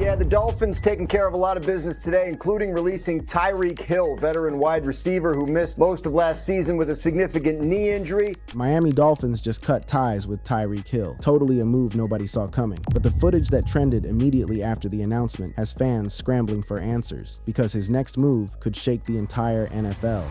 Yeah, the Dolphins taking care of a lot of business today, including releasing Tyreek Hill, veteran wide receiver who missed most of last season with a significant knee injury. Miami Dolphins just cut ties with Tyreek Hill. Totally a move nobody saw coming. But the footage that trended immediately after the announcement has fans scrambling for answers, because his next move could shake the entire NFL.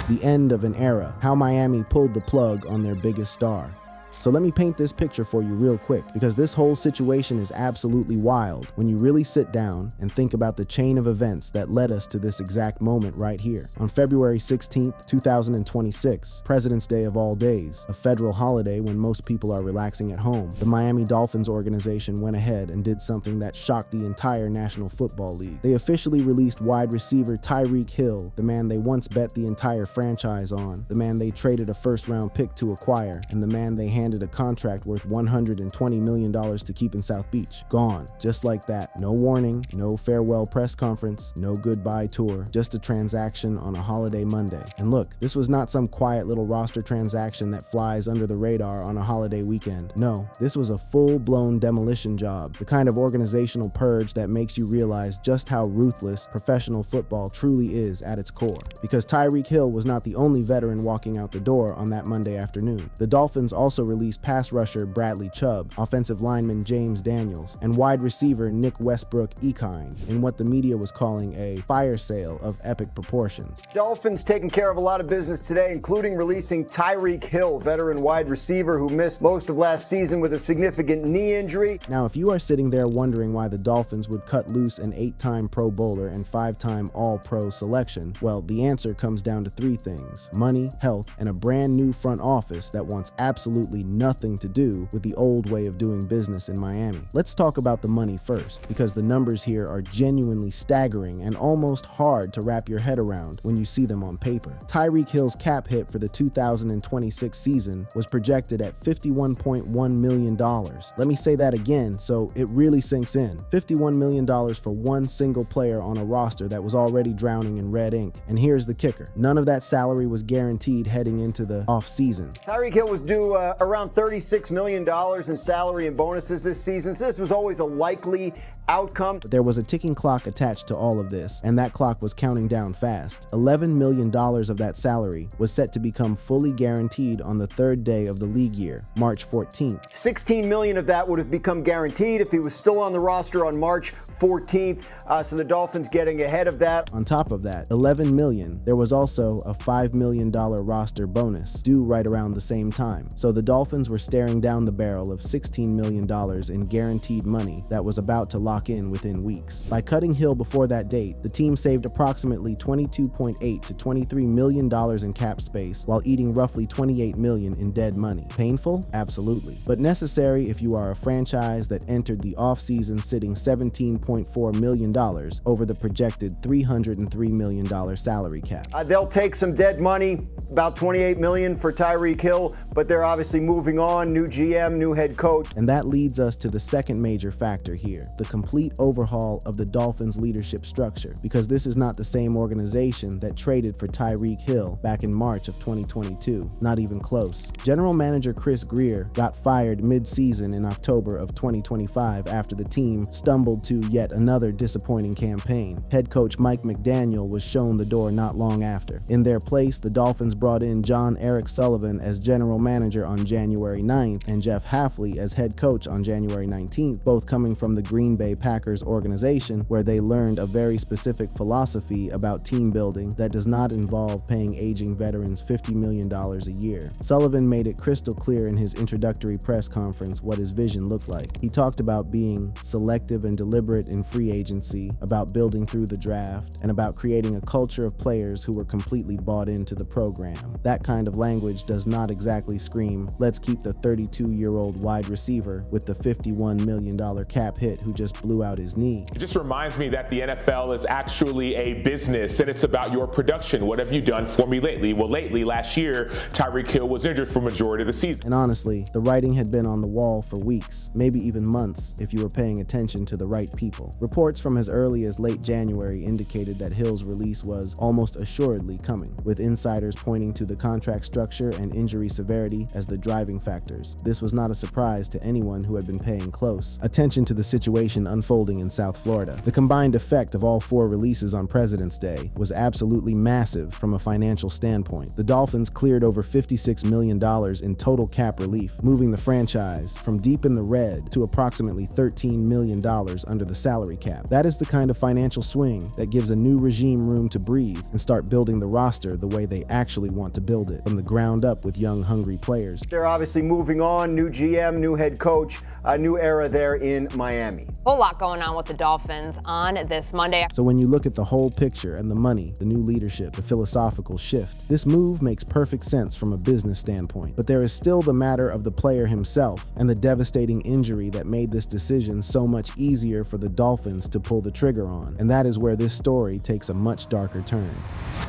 The end of an era. How Miami pulled the plug on their biggest star. So let me paint this picture for you real quick, because this whole situation is absolutely wild when you really sit down and think about the chain of events that led us to this exact moment right here. On February 16th, 2026, President's Day of all days, a federal holiday when most people are relaxing at home, the Miami Dolphins organization went ahead and did something that shocked the entire National Football League. They officially released wide receiver Tyreek Hill, the man they once bet the entire franchise on, the man they traded a first-round pick to acquire, and the man they handed a contract worth $120 million to keep in South Beach. Gone. Just like that. No warning, no farewell press conference, no goodbye tour, just a transaction on a holiday Monday. And look, this was not some quiet little roster transaction that flies under the radar on a holiday weekend. No, this was a full-blown demolition job, the kind of organizational purge that makes you realize just how ruthless professional football truly is at its core. Because Tyreek Hill was not the only veteran walking out the door on that Monday afternoon. The Dolphins also released pass rusher Bradley Chubb, offensive lineman James Daniels, and wide receiver Nick Westbrook-Ekine in what the media was calling a fire sale of epic proportions. Dolphins taking care of a lot of business today, including releasing Tyreek Hill, veteran wide receiver who missed most of last season with a significant knee injury. Now, if you are sitting there wondering why the Dolphins would cut loose an 8-time Pro Bowler and 5-time All-Pro selection, well, the answer comes down to 3 things: money, health, and a brand new front office that wants absolutely nothing to do with the old way of doing business in Miami. Let's talk about the money first, because the numbers here are genuinely staggering and almost hard to wrap your head around when you see them on paper. Tyreek Hill's cap hit for the 2026 season was projected at $51.1 million. Let me say that again so it really sinks in. $51 million for one single player on a roster that was already drowning in red ink. And here's the kicker. None of that salary was guaranteed heading into the off-season. Tyreek Hill was due around $36 million in salary and bonuses this season, so this was always a likely outcome. But there was a ticking clock attached to all of this, and that clock was counting down fast. $11 million of that salary was set to become fully guaranteed on the 3rd day of the league year, March 14th. $16 million of that would have become guaranteed if he was still on the roster on March 14th, so the Dolphins getting ahead of that. On top of that, $11 million, there was also a $5 million roster bonus due right around the same time. So the Dolphins were staring down the barrel of $16 million in guaranteed money that was about to lock in within weeks. By cutting Hill before that date, the team saved approximately $22.8 to $23 million in cap space while eating roughly $28 million in dead money. Painful? Absolutely. But necessary if you are a franchise that entered the offseason sitting $17.4 million over the projected $303 million salary cap. They'll take some dead money, about $28 million for Tyreek Hill, but they're obviously moving on, new GM, new head coach. And that leads us to the second major factor here, the complete overhaul of the Dolphins' leadership structure, because this is not the same organization that traded for Tyreek Hill back in March of 2022. Not even close. General manager Chris Grier got fired mid-season in October of 2025 after the team stumbled to yet another disappointing campaign. Head coach Mike McDaniel was shown the door not long after. In their place, the Dolphins brought in John Eric Sullivan as general manager on January 9th and Jeff Hafley as head coach on January 19th, both coming from the Green Bay Packers organization, where they learned a very specific philosophy about team building that does not involve paying aging veterans $50 million a year. Sullivan made it crystal clear in his introductory press conference what his vision looked like. He talked about being selective and deliberate in free agency, about building through the draft, and about creating a culture of players who were completely bought into the program. That kind of language does not exactly scream, let's keep the 32-year-old wide receiver with the $51 million cap hit who just blew out his knee. It just reminds me that the NFL is actually a business, and it's about your production. What have you done for me lately? Well, lately, last year, Tyreek Hill was injured for majority of the season. And honestly, the writing had been on the wall for weeks, maybe even months, if you were paying attention to the right people. Reports from as early as late January indicated that Hill's release was almost assuredly coming, with insiders pointing to the contract structure and injury severity popularity as the driving factors. This was not a surprise to anyone who had been paying close attention to the situation unfolding in South Florida. The combined effect of all 4 releases on President's Day was absolutely massive from a financial standpoint. The Dolphins cleared over $56 million in total cap relief, moving the franchise from deep in the red to approximately $13 million under the salary cap. That is the kind of financial swing that gives a new regime room to breathe and start building the roster the way they actually want to build it, from the ground up with young, hungry players. They're obviously moving on, new GM, new head coach, a new era there in Miami. Whole lot going on with the Dolphins on this Monday. So when you look at the whole picture and the money, the new leadership, the philosophical shift, this move makes perfect sense from a business standpoint. But there is still the matter of the player himself and the devastating injury that made this decision so much easier for the Dolphins to pull the trigger on. And that is where this story takes a much darker turn.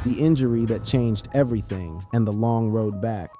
The injury that changed everything and the long road back.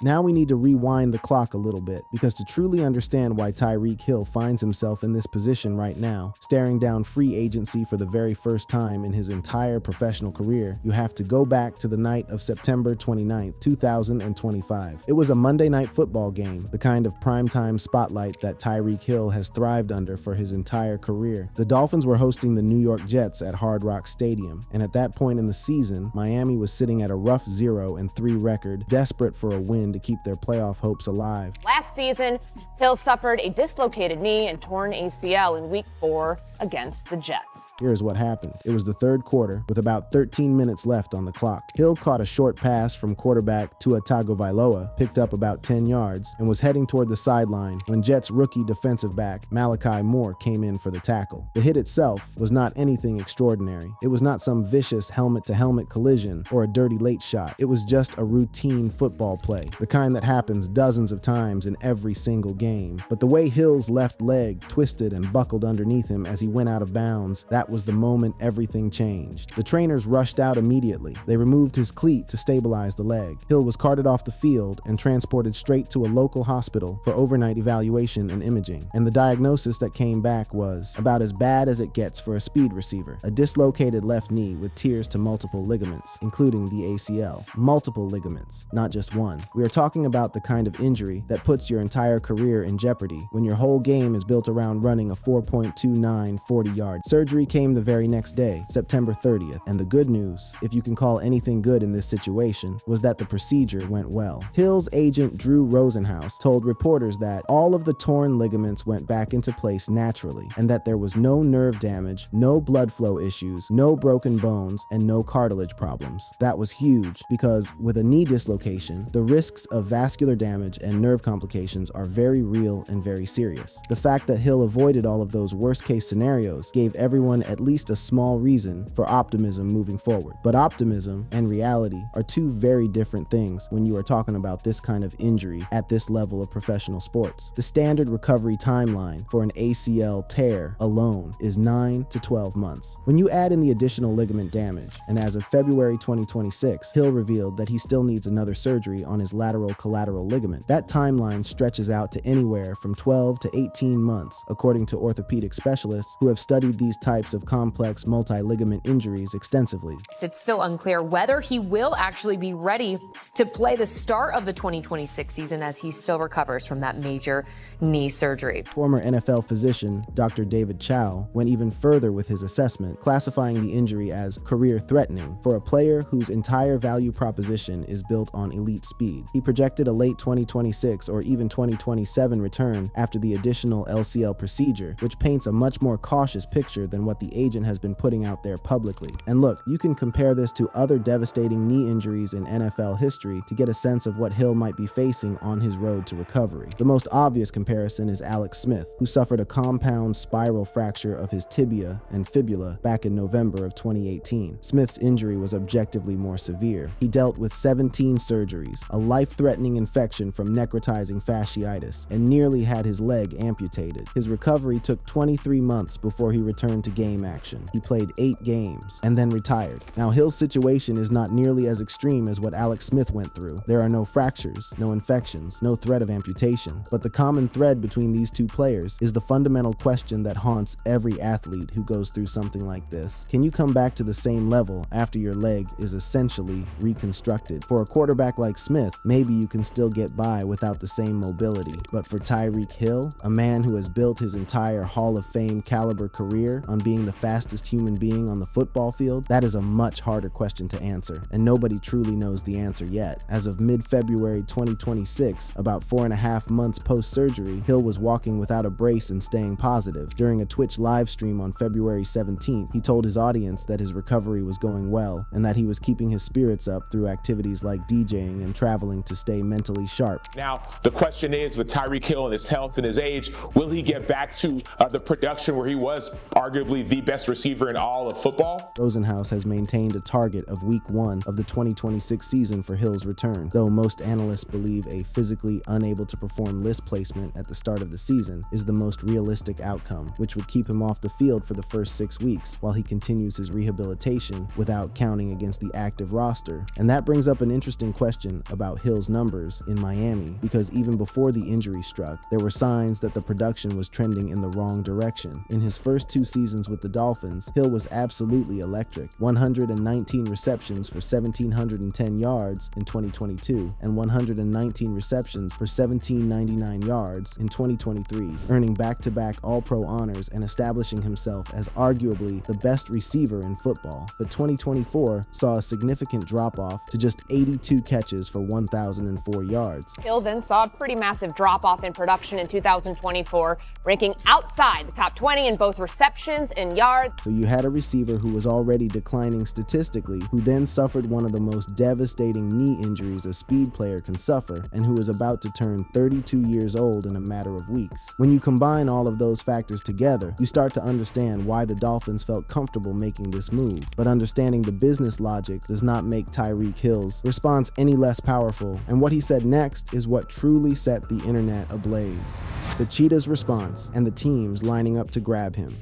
Now we need to rewind the clock a little bit, because to truly understand why Tyreek Hill finds himself in this position right now, staring down free agency for the very first time in his entire professional career, you have to go back to the night of September 29th, 2025. It was a Monday Night Football game, the kind of primetime spotlight that Tyreek Hill has thrived under for his entire career. The Dolphins were hosting the New York Jets at Hard Rock Stadium, and at that point in the season, Miami was sitting at a rough 0-3 record, desperate for a win to keep their playoff hopes alive. Last season, Hill suffered a dislocated knee and torn ACL in Week 4 against the Jets. Here's what happened. It was the third quarter with about 13 minutes left on the clock. Hill caught a short pass from quarterback Tua Tagovailoa, picked up about 10 yards, and was heading toward the sideline when Jets rookie defensive back Malachi Moore came in for the tackle. The hit itself was not anything extraordinary. It was not some vicious helmet-to-helmet collision or a dirty late shot. It was just a routine football play, the kind that happens dozens of times in every single game. But the way Hill's left leg twisted and buckled underneath him as he went out of bounds, that was the moment everything changed. The trainers rushed out immediately. They removed his cleat to stabilize the leg. Hill was carted off the field and transported straight to a local hospital for overnight evaluation and imaging. And the diagnosis that came back was about as bad as it gets for a speed receiver: a dislocated left knee with tears to multiple ligaments, including the ACL. Multiple ligaments, not just one. We are talking about the kind of injury that puts your entire career in jeopardy when your whole game is built around running a 4.29 40-yard. Surgery came the very next day, September 30th, and the good news, if you can call anything good in this situation, was that the procedure went well. Hill's agent Drew Rosenhaus told reporters that all of the torn ligaments went back into place naturally, and that there was no nerve damage, no blood flow issues, no broken bones, and no cartilage problems. That was huge, because with a knee dislocation, the risks of vascular damage and nerve complications are very real and very serious. The fact that Hill avoided all of those worst-case scenarios gave everyone at least a small reason for optimism moving forward. But optimism and reality are two very different things when you are talking about this kind of injury at this level of professional sports. The standard recovery timeline for an ACL tear alone is 9 to 12 months. When you add in the additional ligament damage, and as of February 2026, Hill revealed that he still needs another surgery on his lateral collateral ligament, that timeline stretches out to anywhere from 12 to 18 months, according to orthopedic specialists who have studied these types of complex multi-ligament injuries extensively. It's still unclear whether he will actually be ready to play the start of the 2026 season, as he still recovers from that major knee surgery. Former NFL physician Dr. David Chow went even further with his assessment, classifying the injury as career-threatening for a player whose entire value proposition is built on elite speed. He projected a late 2026 or even 2027 return after the additional LCL procedure, which paints a much more cautious picture than what the agent has been putting out there publicly. And look, you can compare this to other devastating knee injuries in NFL history to get a sense of what Hill might be facing on his road to recovery. The most obvious comparison is Alex Smith, who suffered a compound spiral fracture of his tibia and fibula back in November of 2018. Smith's injury was objectively more severe. He dealt with 17 surgeries, a life-threatening infection from necrotizing fasciitis, and nearly had his leg amputated. His recovery took 23 months before he returned to game action. He played 8 games and then retired. Now, Hill's situation is not nearly as extreme as what Alex Smith went through. There are no fractures, no infections, no threat of amputation. But the common thread between these two players is the fundamental question that haunts every athlete who goes through something like this. Can you come back to the same level after your leg is essentially reconstructed? For a quarterback like Smith, maybe you can still get by without the same mobility. But for Tyreek Hill, a man who has built his entire Hall of Fame caliber career on being the fastest human being on the football field, that is a much harder question to answer, and nobody truly knows the answer yet. As of mid-February 2026, about 4.5 months post-surgery, Hill was walking without a brace and staying positive. During a Twitch live stream on February 17th, he told his audience that his recovery was going well and that he was keeping his spirits up through activities like DJing and traveling to stay mentally sharp. Now, the question is, with Tyreek Hill and his health and his age, will he get back to the production where he was arguably the best receiver in all of football? Rosenhaus has maintained a target of week 1 of the 2026 season for Hill's return, though most analysts believe a physically unable to perform list placement at the start of the season is the most realistic outcome, which would keep him off the field for the first 6 weeks while he continues his rehabilitation without counting against the active roster. And that brings up an interesting question about Hill's numbers in Miami, because even before the injury struck, there were signs that the production was trending in the wrong direction. In his first 2 seasons with the Dolphins, Hill was absolutely electric. 119 receptions for 1,710 yards in 2022 and 119 receptions for 1,799 yards in 2023, earning back-to-back All-Pro honors and establishing himself as arguably the best receiver in football. But 2024 saw a significant drop-off to just 82 catches for 1,004 yards. Hill then saw a pretty massive drop-off in production in 2024, ranking outside the top 20 in both receptions and yards. So you had a receiver who was already declining statistically, who then suffered one of the most devastating knee injuries a speed player can suffer, and who was about to turn 32 years old in a matter of weeks. When you combine all of those factors together, you start to understand why the Dolphins felt comfortable making this move. But understanding the business logic does not make Tyreek Hill's response any less powerful, and what he said next is what truly set the internet ablaze. The Cheetah's response and the teams lining up to grab him.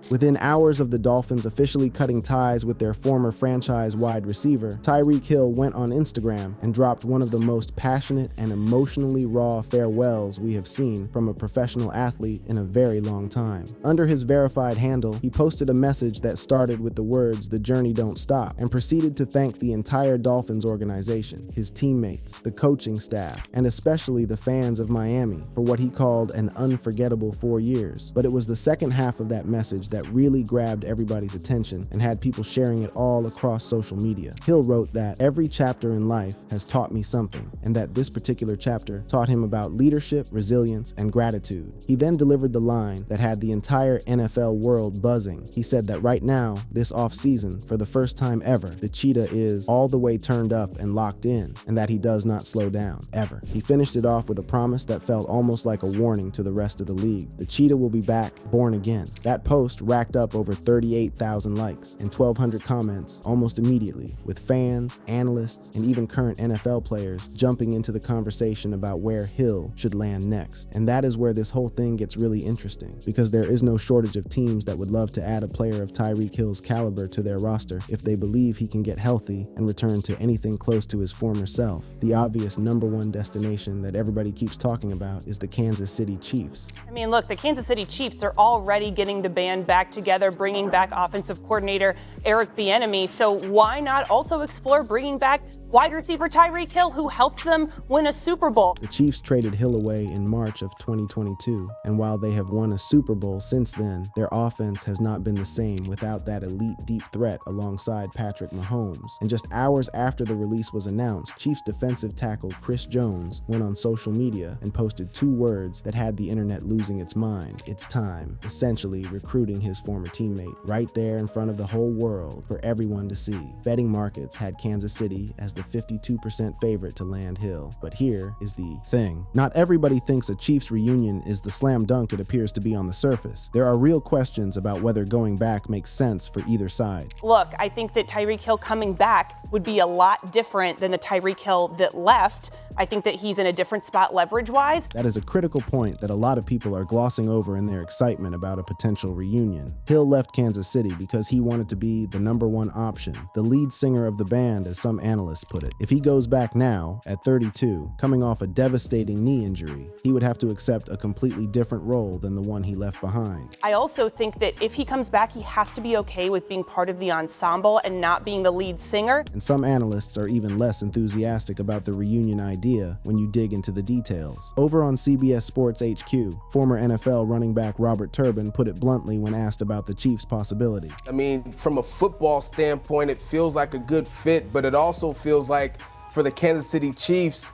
Within hours of the Dolphins officially cutting ties with their former franchise wide receiver, Tyreek Hill went on Instagram and dropped one of the most passionate and emotionally raw farewells we have seen from a professional athlete in a very long time. Under his verified handle, he posted a message that started with the words, "The journey don't stop," and proceeded to thank the entire Dolphins organization, his teammates, the coaching staff, and especially the fans of Miami for what he called an unforgettable 4 years. But it was the second half of that message that really grabbed everybody's attention and had people sharing it all across social media. Hill wrote that every chapter in life has taught me something, and that this particular chapter taught him about leadership, resilience, and gratitude. He then delivered the line that had the entire NFL world buzzing. He said that right now, this offseason, for the first time ever, the Cheetah is all the way turned up and locked in, and that he does not slow down, ever. He finished it off with a promise that felt almost like a warning to the rest of the league. The Cheetah will be back, born again. That post racked up over 38,000 likes and 1,200 comments almost immediately, with fans, analysts, and even current NFL players jumping into the conversation about where Hill should land next. And that is where this whole thing gets really interesting, because there is no shortage of teams that would love to add a player of Tyreek Hill's caliber to their roster if they believe he can get healthy and return to anything close to his former self. The obvious #1 destination that everybody keeps talking about is the Kansas City Chiefs. I mean, look, the Kansas City Chiefs are already getting the band back together, bringing back offensive coordinator Eric Bieniemy. So why not also explore bringing back wide receiver Tyreek Hill, who helped them win a Super Bowl? The Chiefs traded Hill away in March of 2022, and while they have won a Super Bowl since then, their offense has not been the same without that elite deep threat alongside Patrick Mahomes. And just hours after the release was announced, Chiefs defensive tackle Chris Jones went on social media and posted 2 words that had the internet losing its mind: "It's time," essentially recruiting his former teammate right there in front of the whole world for everyone to see. Betting markets had Kansas City as the 52% favorite to land Hill. But here is the thing. Not everybody thinks a Chiefs reunion is the slam dunk it appears to be on the surface. There are real questions about whether going back makes sense for either side. Look, I think that Tyreek Hill coming back would be a lot different than the Tyreek Hill that left. I think that he's in a different spot leverage-wise. That is a critical point that a lot of people are glossing over in their excitement about a potential reunion. Hill left Kansas City because he wanted to be the #1 option, the lead singer of the band, as some analysts put it. If he goes back now, at 32, coming off a devastating knee injury, he would have to accept a completely different role than the one he left behind. I also think that if he comes back, he has to be okay with being part of the ensemble and not being the lead singer. And some analysts are even less enthusiastic about the reunion idea, idea when you dig into the details. Over on CBS Sports HQ, former NFL running back Robert Turbin put it bluntly when asked about the Chiefs' possibility. I mean, from a football standpoint, it feels like a good fit, but it also feels like for the Kansas City Chiefs,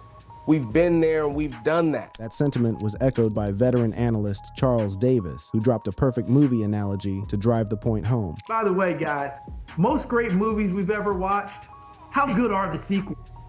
we've been there and we've done that. That sentiment was echoed by veteran analyst Charles Davis, who dropped a perfect movie analogy to drive the point home. By the way, guys, most great movies we've ever watched, how good are the sequels?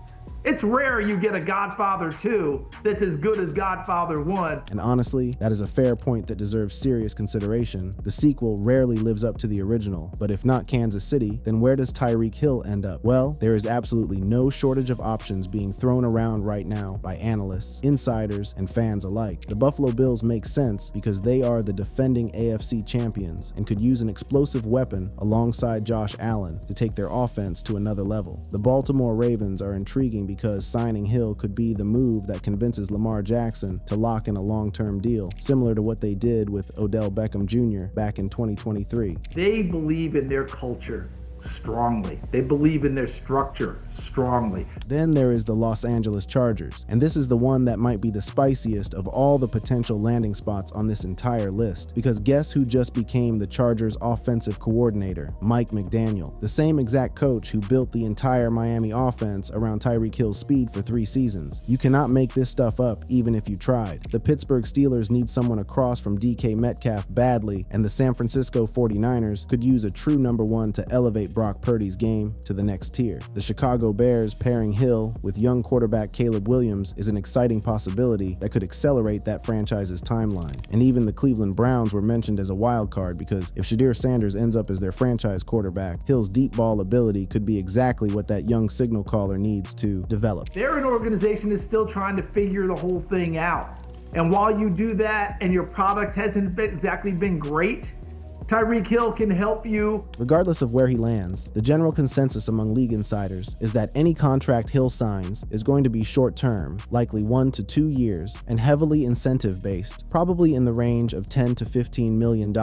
It's rare you get a Godfather 2 that's as good as Godfather 1. And honestly, that is a fair point that deserves serious consideration. The sequel rarely lives up to the original, but if not Kansas City, then where does Tyreek Hill end up? Well, there is absolutely no shortage of options being thrown around right now by analysts, insiders, and fans alike. The Buffalo Bills make sense because they are the defending AFC champions and could use an explosive weapon alongside Josh Allen to take their offense to another level. The Baltimore Ravens are intriguing because signing Hill could be the move that convinces Lamar Jackson to lock in a long-term deal, similar to what they did with Odell Beckham Jr. back in 2023. They believe in their culture strongly. They believe in their structure strongly. Then there is the Los Angeles Chargers, and this is the one that might be the spiciest of all the potential landing spots on this entire list, because guess who just became the Chargers' offensive coordinator? Mike McDaniel, the same exact coach who built the entire Miami offense around Tyreek Hill's speed for 3 seasons. You cannot make this stuff up even if you tried. The Pittsburgh Steelers need someone across from DK Metcalf badly, and the San Francisco 49ers could use a true number 1 to elevate Brock Purdy's game to the next tier. The Chicago Bears pairing Hill with young quarterback Caleb Williams is an exciting possibility that could accelerate that franchise's timeline. And even the Cleveland Browns were mentioned as a wild card because if Shadir Sanders ends up as their franchise quarterback, Hill's deep ball ability could be exactly what that young signal caller needs to develop. They're an organization that's still trying to figure the whole thing out. And while you do that and your product hasn't exactly been great, Tyreek Hill can help you. Regardless of where he lands, the general consensus among league insiders is that any contract Hill signs is going to be short-term, likely 1 to 2 years, and heavily incentive-based, probably in the range of $10 to $15 million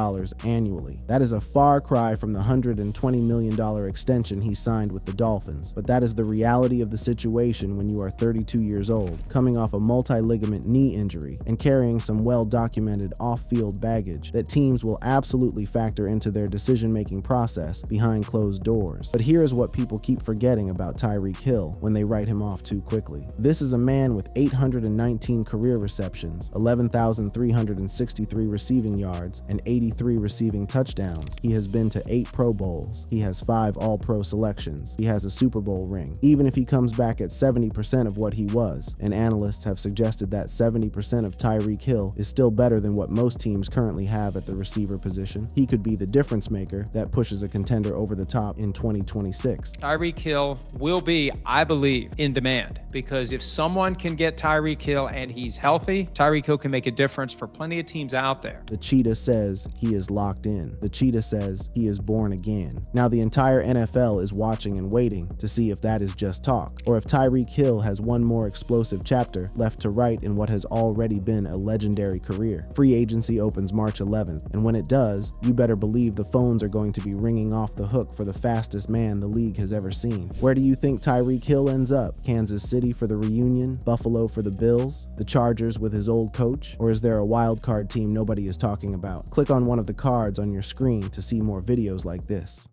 annually. That is a far cry from the $120 million extension he signed with the Dolphins, but that is the reality of the situation when you are 32 years old, coming off a multi-ligament knee injury, and carrying some well-documented off-field baggage that teams will absolutely factor into their decision-making process behind closed doors. But here's what people keep forgetting about Tyreek Hill when they write him off too quickly. This is a man with 819 career receptions, 11,363 receiving yards, and 83 receiving touchdowns. He has been to 8 Pro Bowls. He has 5 All-Pro selections. He has a Super Bowl ring. Even if he comes back at 70% of what he was, and analysts have suggested that 70% of Tyreek Hill is still better than what most teams currently have at the receiver position, he could be the difference maker that pushes a contender over the top in 2026. Tyreek Hill will be, I believe, in demand, because if someone can get Tyreek Hill and he's healthy, Tyreek Hill can make a difference for plenty of teams out there. The cheetah says he is locked in. The cheetah says he is born again. Now the entire NFL is watching and waiting to see if that is just talk, or if Tyreek Hill has one more explosive chapter left to write in what has already been a legendary career. Free agency opens March 11th, and when it does, you better believe the phones are going to be ringing off the hook for the fastest man the league has ever seen. Where do you think Tyreek Hill ends up? Kansas City for the reunion? Buffalo for the Bills? The Chargers with his old coach? Or is there a wild card team nobody is talking about? Click on one of the cards on your screen to see more videos like this.